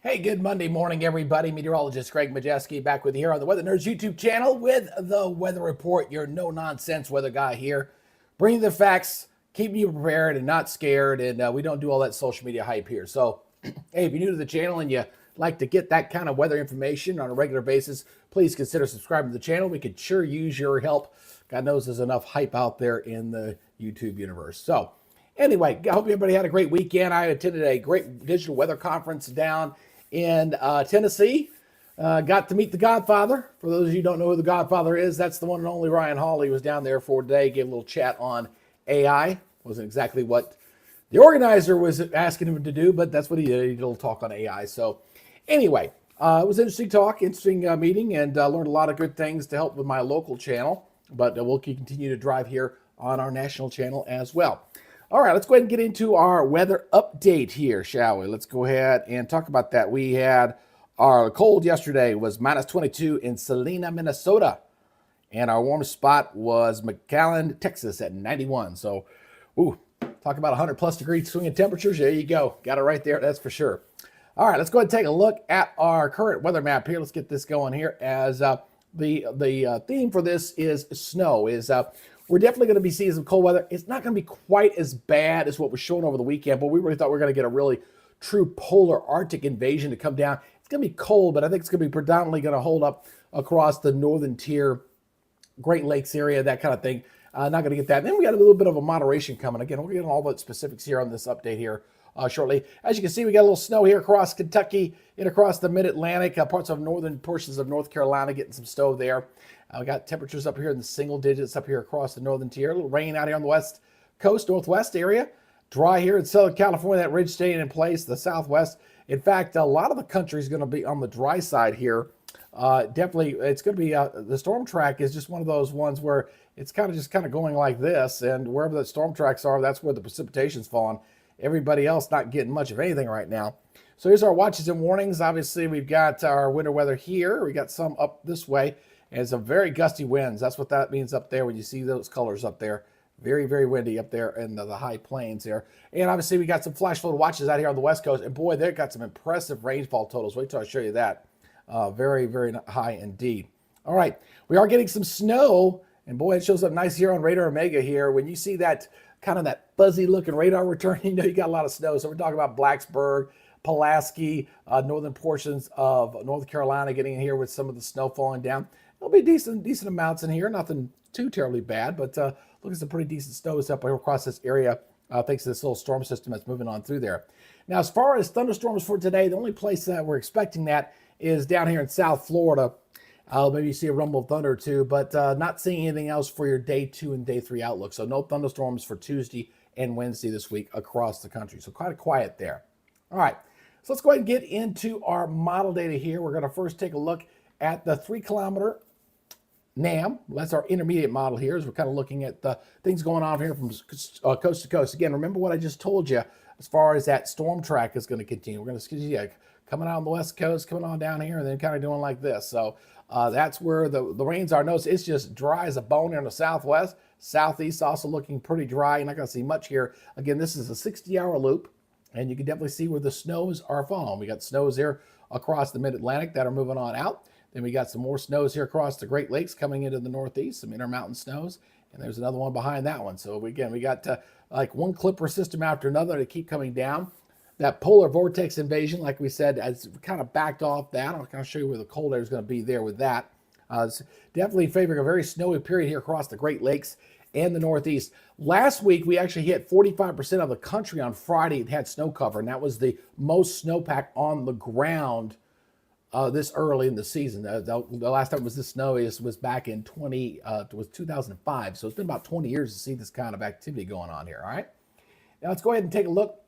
Hey, good Monday morning, everybody. Meteorologist Greg Majeski back with you here on the Weather Nerds YouTube channel with the Weather Report, your no-nonsense weather guy here. Bringing the facts, keeping you prepared and not scared, and we don't do all that social media hype here. So, hey, if you're new to the channel and you like to get that kind of weather information on a regular basis, please consider subscribing to the channel. We could sure use your help. God knows there's enough hype out there in the YouTube universe. So, anyway, I hope everybody had a great weekend. I attended a great digital weather conference down in Tennessee. Got to meet the Godfather. For those of you who don't know who the Godfather is, that's the one and only Ryan Hawley. Was down there for today, gave a little chat on AI. Wasn't exactly what the organizer was asking him to do, but that's what he did. He did a little talk on AI. So anyway, it was an interesting talk, interesting meeting, and learned a lot of good things to help with my local channel, but we'll continue to drive here on our national channel as well. All right, let's go ahead and get into our weather update here, shall we? Let's go ahead and talk about that. We had our cold yesterday was minus 22 in Salina, Minnesota. And our warmest spot was McAllen, Texas at 91. So, talk about 100 plus degree swing in temperatures. There you go. Got it right there, that's for sure. All right, let's go ahead and take a look at our current weather map here. Let's get this going here as the theme for this is snow. We're definitely going to be seeing some cold weather. It's not going to be quite as bad as what was shown over the weekend, but we really thought we were going to get a really true polar Arctic invasion to come down. It's going to be cold, but I think it's going to be predominantly going to hold up across the northern tier, Great Lakes area, that kind of thing. Not going to get that. And then we got a little bit of a moderation coming. Again, we're getting all the specifics here on this update here shortly. As you can see, we got a little snow here across Kentucky and across the mid-Atlantic, parts of northern portions of North Carolina, getting some snow there. We got temperatures up here in the single digits up here across the northern tier. A little rain out here on the west coast, northwest area. Dry here in Southern California, that ridge staying in place, the southwest. In fact, a lot of the country is going to be on the dry side here. Definitely, it's going to be, the storm track is just one of those ones where it's kind of going like this, and wherever the storm tracks are, that's where the precipitation's falling. Everybody else not getting much of anything right now. So here's our watches and warnings. Obviously, we've got our winter weather here. We got some up this way, and some very gusty winds. That's what that means up there when you see those colors up there. Very, very windy up there in the high plains there. And obviously, we got some flash flood watches out here on the West Coast. And boy, they've got some impressive rainfall totals. Wait till I show you that. Very, very high indeed. All right, we are getting some snow. And boy, it shows up nice here on Radar Omega here. When you see that kind of that fuzzy looking radar return, you know you got a lot of snow. So we're talking about Blacksburg, Pulaski, northern portions of North Carolina getting in here with some of the snow falling down. There'll be decent amounts in here. Nothing too terribly bad, but look at some pretty decent snows up here across this area thanks to this little storm system that's moving on through there. Now, as far as thunderstorms for today, the only place that we're expecting that is down here in South Florida. Maybe you see a rumble of thunder or two, but not seeing anything else for your day 2 and day 3 outlook. So no thunderstorms for Tuesday and Wednesday this week across the country. So kind of quiet there. All right, so let's go ahead and get into our model data here. We're going to first take a look at the 3-kilometer NAM. That's our intermediate model here, as we're kind of looking at the things going on here from coast to coast. Again, remember what I just told you as far as that storm track is going to continue. We're going to see coming out on the west coast, coming on down here, and then kind of doing like this. So that's where the rains are. Notice it's just dry as a bone here in the southwest. Southeast also looking pretty dry. You're not going to see much here. Again, this is a 60-hour loop, and you can definitely see where the snows are falling. We got snows here across the mid-Atlantic that are moving on out. Then we got some more snows here across the Great Lakes coming into the northeast, some intermountain snows, and there's another one behind that one. So again, we got like one clipper system after another to keep coming down. That polar vortex invasion, like we said, has kind of backed off that. I'll kind of show you where the cold air is going to be there with that. It's definitely favoring a very snowy period here across the Great Lakes and the Northeast. Last week, we actually hit 45% of the country on Friday. It had snow cover, and that was the most snowpack on the ground this early in the season. The last time it was this snowy was back in 2005. So it's been about 20 years to see this kind of activity going on here. All right. Now let's go ahead and take a look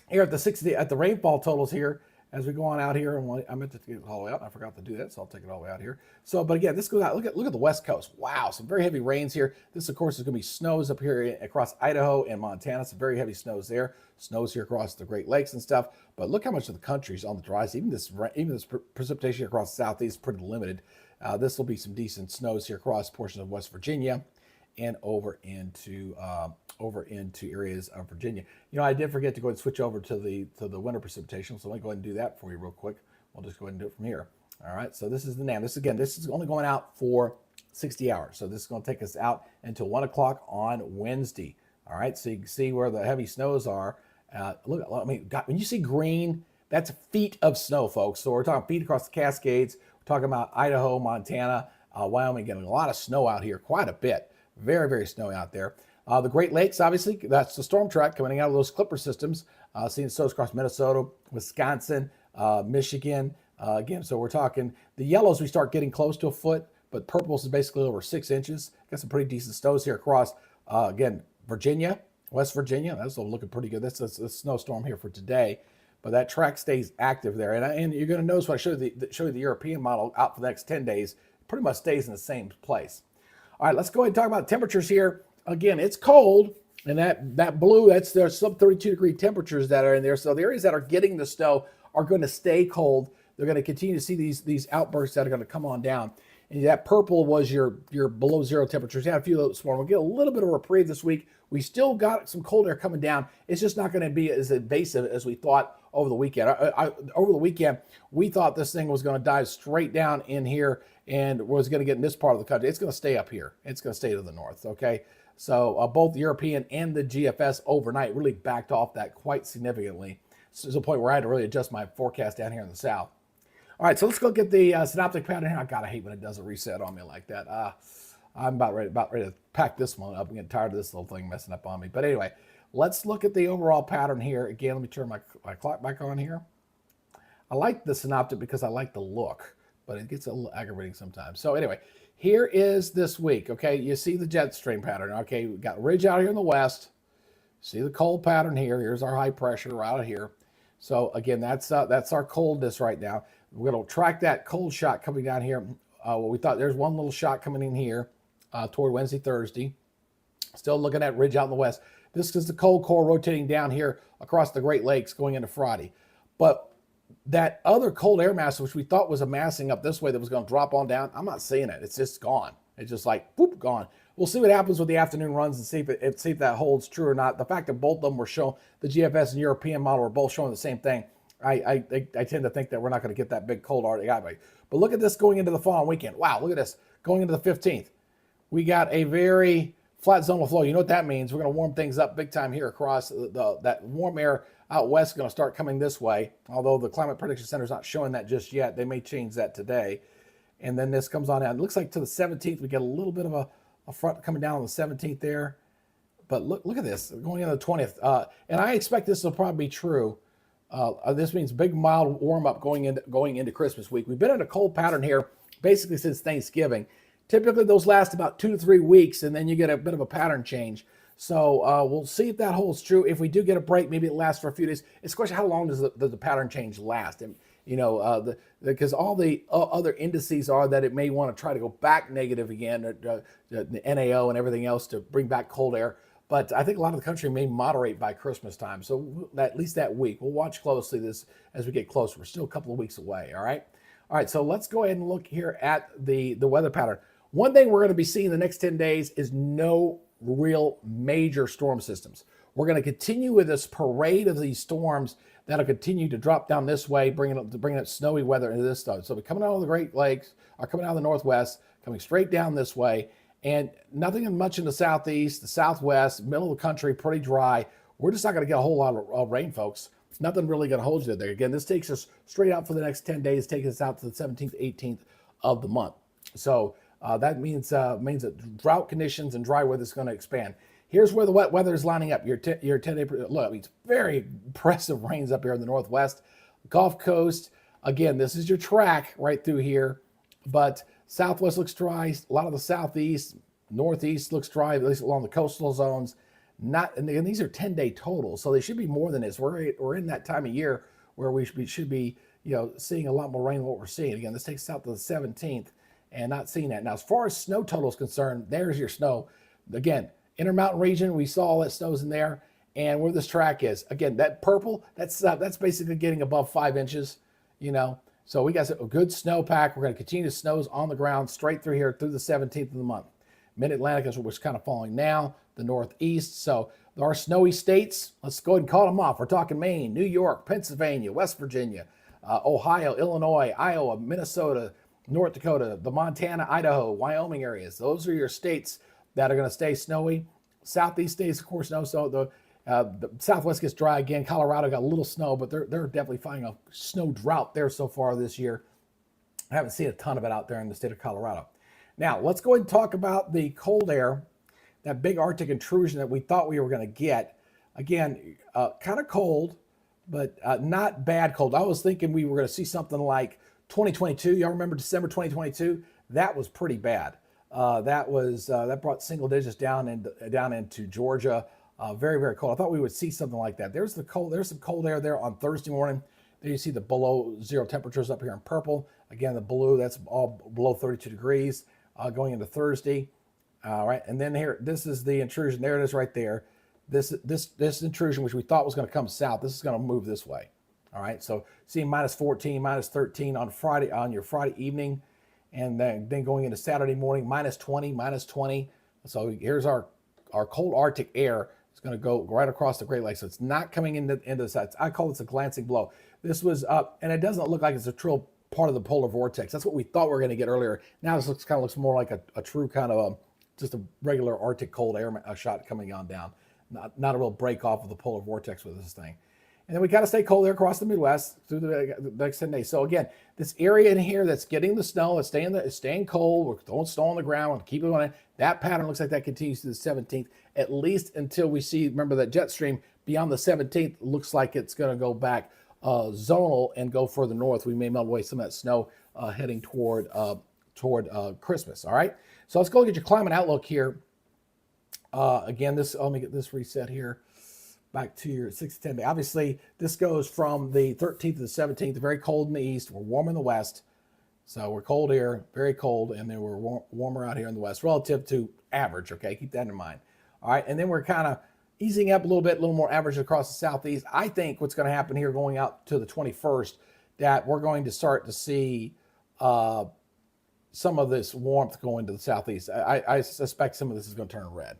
here at the rainfall totals here as we go on out here. And I meant to get it all the way out. I forgot to do that, so I'll take it all the way out here. So, but again, this goes out. Look at the West Coast. Wow, some very heavy rains here. This, of course, is going to be snows up here across Idaho and Montana. Some very heavy snows there. Snows here across the Great Lakes and stuff. But look how much of the country is on the dry side. Even this precipitation across the southeast is pretty limited. This will be some decent snows here across portions of West Virginia and over into areas of Virginia. You know, I did forget to go and switch over to the winter precipitation, so let me go ahead and do that for you real quick. We'll just go ahead and do it from here. All right, so this is the NAM. This is only going out for 60 hours. So this is going to take us out until 1 o'clock on Wednesday. All right, so you can see where the heavy snows are. Look, I mean, God, when you see green, that's feet of snow, folks. So we're talking feet across the Cascades. We're talking about Idaho, Montana, Wyoming, getting a lot of snow out here, quite a bit. Very, very snowy out there. The Great Lakes, obviously, that's the storm track coming out of those Clipper systems. Seeing snows across Minnesota, Wisconsin, Michigan. Again, so we're talking the yellows, we start getting close to a foot, but purples is basically over 6 inches. Got some pretty decent snows here across, again, Virginia, West Virginia. That's looking pretty good. That's a snowstorm here for today, but that track stays active there. And you're going to notice when I show you the European model out for the next 10 days, it pretty much stays in the same place. All right, let's go ahead and talk about temperatures here. Again, it's cold, and that blue, there's sub 32 degree temperatures that are in there. So the areas that are getting the snow are going to stay cold. They're going to continue to see these outbursts that are going to come on down. And that purple was your below zero temperatures. You had a few of those this morning. We'll get a little bit of a reprieve this week. We still got some cold air coming down. It's just not going to be as invasive as we thought over the weekend. Over the weekend, we thought this thing was going to dive straight down in here and was going to get in this part of the country. It's going to stay up here. It's going to stay to the north, okay? So both the European and the GFS overnight really backed off that quite significantly. So there's a point where I had to really adjust my forecast down here in the south. All right, so let's go get the synoptic pattern here. I hate when it does a reset on me like that. I'm about ready to pack this one up. I'm getting tired of this little thing messing up on me. But anyway, let's look at the overall pattern here. Again, let me turn my clock back on here. I like the synoptic because I like the look, but it gets a little aggravating sometimes. So anyway, here is this week, okay? You see the jet stream pattern, okay? We've got ridge out here in the west. See the cold pattern here. Here's our high pressure right out here. So again, that's our coldness right now. We're going to track that cold shot coming down here. We thought there's one little shot coming in here toward Wednesday, Thursday. Still looking at ridge out in the west. This is the cold core rotating down here across the Great Lakes going into Friday. But that other cold air mass, which we thought was amassing up this way that was going to drop on down, I'm not seeing it. It's just gone. It's just like, whoop, gone. We'll see what happens with the afternoon runs and see if that holds true or not. The fact that both of them were showing, the GFS and European model were both showing the same thing, I tend to think that we're not going to get that big cold artifact. But look at this going into the following weekend. Wow, look at this. Going into the 15th. We got a very flat zone of flow. You know what that means? We're going to warm things up big time here across that warm air out west is going to start coming this way, although the Climate Prediction Center is not showing that just yet. They may change that today. And then this comes on out. It looks like to the 17th, we get a little bit of a front coming down on the 17th there. But look at this, going into the 20th. And I expect this will probably be true. This means big, mild warm-up going into Christmas week. We've been in a cold pattern here basically since Thanksgiving. Typically, those last about 2 to 3 weeks, and then you get a bit of a pattern change. So we'll see if that holds true. If we do get a break, maybe it lasts for a few days. It's a question, how long does the pattern change last? And because all the other indices are that it may want to try to go back negative again, the NAO and everything else to bring back cold air. But I think a lot of the country may moderate by Christmas time. So at least that week, we'll watch closely this as we get closer. We're still a couple of weeks away, all right? All right, so let's go ahead and look here at the weather pattern. One thing we're going to be seeing the next 10 days is no real major storm systems. We're going to continue with this parade of these storms that'll continue to drop down this way, bringing up snowy weather into this stuff. So we're coming out of the Great Lakes, are coming out of the Northwest, coming straight down this way, and nothing much in the Southeast, the Southwest, middle of the country, pretty dry. We're just not going to get a whole lot of rain, folks. Nothing really going to hold you there. Again, this takes us straight out for the next 10 days, taking us out to the 17th, 18th of the month. So that means that drought conditions and dry weather is going to expand. Here's where the wet weather is lining up. Your 10-day, look, it's very impressive rains up here in the Northwest. Gulf Coast, again, this is your track right through here, but Southwest looks dry. A lot of the Southeast, Northeast looks dry, at least along the coastal zones. And these are 10-day totals, so they should be more than this. We're in that time of year where we should be seeing a lot more rain than what we're seeing. Again, this takes us out to the 17th and not seeing that. Now, as far as snow total is concerned, there's your snow. Again, Intermountain region, we saw all that snow's in there. And where this track is, again, that purple, that's basically getting above 5 inches, So we got a good snowpack. We're going to continue to snows on the ground straight through here through the 17th of the month. Mid-Atlantic is what's kind of falling now, the Northeast. So there are snowy states. Let's go ahead and call them off. We're talking Maine, New York, Pennsylvania, West Virginia, Ohio, Illinois, Iowa, Minnesota, North Dakota, the Montana, Idaho, Wyoming areas. Those are your states that are going to stay snowy. Southeast states, of course, no. So the Southwest gets dry again. Colorado got a little snow, but they're definitely finding a snow drought there so far this year. I haven't seen a ton of it out there in the state of Colorado. Now, let's go ahead and talk about the cold air, that big Arctic intrusion that we thought we were going to get. Again, kind of cold, but not bad cold. I was thinking we were going to see something like 2022. Y'all remember December 2022? That was pretty bad. That brought single digits down into Georgia. Very, very cold. I thought we would see something like that. There's some cold air there on Thursday morning. There you see the below zero temperatures up here in purple. Again, the blue, that's all below 32 degrees going into Thursday. All right, and then here, this is the intrusion. There it is right there. This intrusion, which we thought was going to come south, this is going to move this way. All right, so seeing minus 14, minus 13 on Friday, on your Friday evening, and then going into Saturday morning, minus 20, minus 20. So here's our cold Arctic air. It's going to go right across the Great Lakes. So it's not coming into the sides. I call this a glancing blow. This was up, and it doesn't look like it's a true part of the polar vortex. That's what we thought we were going to get earlier. Now this kind of looks more like a true kind of just a regular Arctic cold air shot coming on down. Not a real break off of the polar vortex with this thing. And then we got to stay cold there across the Midwest through the next 10 days. So again, this area in here that's getting the snow, it's staying cold. We're throwing snow on the ground. We'll keep it on it. That pattern looks like that continues to the 17th, at least until we see, remember that jet stream beyond the 17th looks like it's going to go back zonal and go further north. We may melt away some of that snow heading toward Christmas. All right. So let's go look at your climate outlook here. Again, let me get this reset here. Back to your 6 to 10 day. Obviously, this goes from the 13th to the 17th, very cold in the east. We're warm in the west. So we're cold here, very cold, and then we're warmer out here in the west relative to average, okay? Keep that in mind. All right, and then we're kind of easing up a little more average across the southeast. I think what's going to happen here going out to the 21st, that we're going to start to see some of this warmth going to the southeast. I suspect some of this is going to turn red.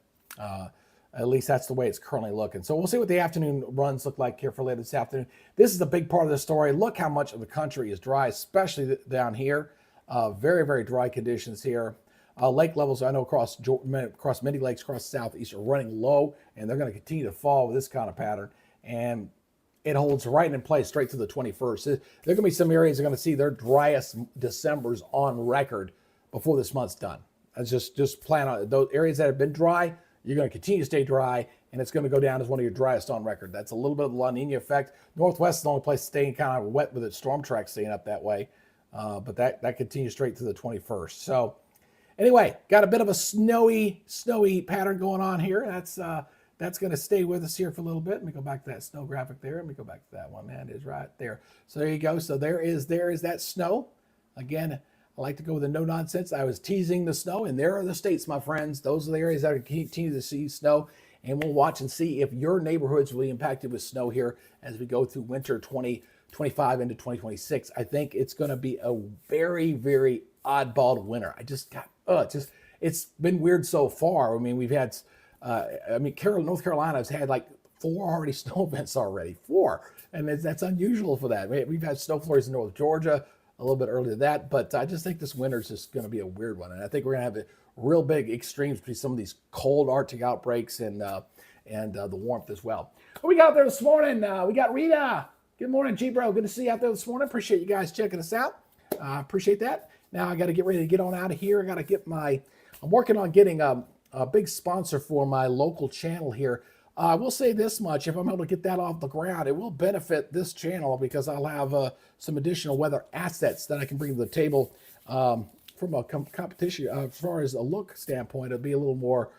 At least that's the way it's currently looking. So we'll see what the afternoon runs look like here for later this afternoon. This is a big part of the story. Look how much of the country is dry, especially down here. Very, very dry conditions here. Lake levels, I know across many lakes across the southeast are running low, and they're going to continue to fall with this kind of pattern. And it holds right in place straight to the 21st. There are going to be some areas that are going to see their driest Decembers on record before this month's done. That's just plan on those areas that have been dry. You're going to continue to stay dry, and it's going to go down as one of your driest on record. That's a little bit of the La Nina effect. Northwest is the only place staying kind of wet with its storm track staying up that way, but that continues straight to the 21st. So anyway, got a bit of a snowy pattern going on here. That's going to stay with us here for a little bit. Let me go back to that snow graphic there. Let me go back to that one. That is right there. So there you go. So there is that snow. Again, I like to go with the no nonsense. I was teasing the snow, and there are the states, my friends. Those are the areas that are continue to see snow, and we'll watch and see if your neighborhood's really impacted with snow here as we go through winter 2025 into 2026. I think it's going to be a very, very oddball winter. It's been weird so far. I mean, we've had, North Carolina has had like 4 already snow events already. 4, and that's unusual for that. We've had snow flurries in North Georgia a little bit earlier than that, but I just think this winter is just going to be a weird one, and I think we're going to have a real big extremes between some of these cold Arctic outbreaks and the warmth as well. What we got there this morning? We got Rita. Good morning, G-Bro. Good to see you out there this morning. Appreciate you guys checking us out. Appreciate that. Now I got to get ready to get on out of here. I got to get I'm working on getting a big sponsor for my local channel here. I will say this much, if I'm able to get that off the ground, it will benefit this channel because I'll have some additional weather assets that I can bring to the table from a competition. As far as a look standpoint, it'll be a little more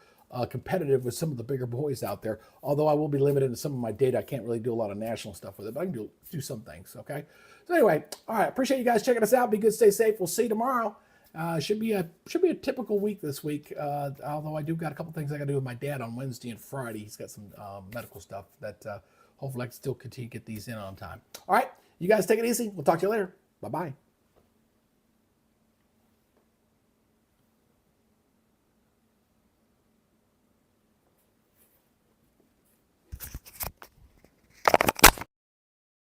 competitive with some of the bigger boys out there. Although I will be limited in some of my data. I can't really do a lot of national stuff with it, but I can do some things, okay? So anyway, all right, appreciate you guys checking us out. Be good, stay safe. We'll see you tomorrow. Should be a typical week this week, although I do got a couple things I got to do with my dad on Wednesday and Friday. He's got some medical stuff that hopefully I can still continue to get these in on time. All right, you guys take it easy. We'll talk to you later. Bye-bye.